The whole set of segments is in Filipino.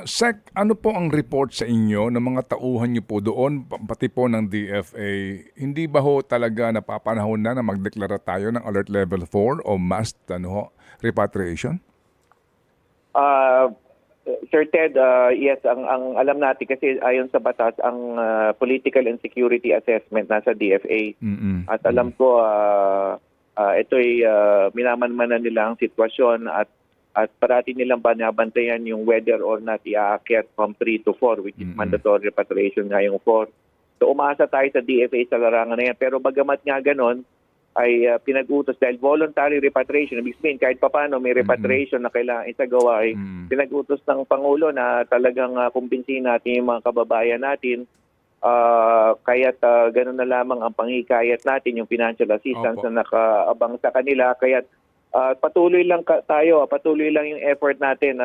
Sec, ano po ang report sa inyo ng mga tauhan niyo po doon, pati po ng DFA? Hindi ba ho talaga napapanahon na magdeklara tayo ng Alert Level 4 o mass repatriation? Uh, Sir Ted, yes, ang alam natin kasi ayon sa batas, ang political and security assessment nasa DFA. At alam ko, ito'y minamanmanan nila ang sitwasyon at parati nilang banabantayan yung whether or not i-aakyat from 3 to 4, which is mandatory repatriation ngayong 4. So umasa tayo sa DFA sa larangan na yan. Pero bagamat nga ganon, ay pinag-utos dahil voluntary repatriation. Ibig sabihin, kahit papano may repatriation na kailangan isagawa, ay pinag-utos ng Pangulo na talagang kumbinsihin natin yung mga kababayan natin. Kaya't gano'n na lamang ang panghikayat natin, yung financial assistance na nakaabang sa kanila. Kaya't patuloy lang tayo, patuloy lang yung effort natin,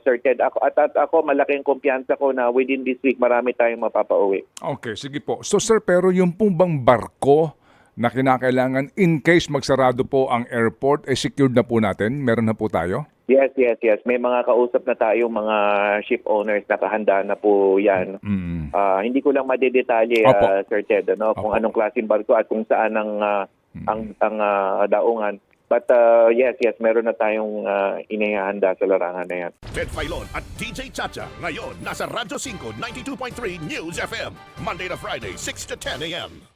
Sir Ted. Ako malaking kumpiyansa ko na within this week marami tayong mapapauwi. Okay, sige po. So sir, pero yung pong bang barko na kinakailangan in case magsarado po ang airport, secured na po natin? Meron na po tayo? Yes. May mga kausap na tayong mga ship owners, nakahanda na po yan. Hindi ko lang madedetalye, Sir Ted, kung anong klaseng barko at kung saan ang daungan. But yes, meron na tayong inihahanda sa larangan na yan. Ted Filon at DJ Chacha ngayon nasa Radyo 5 92.3 News FM Monday to Friday 6 to 10 a.m.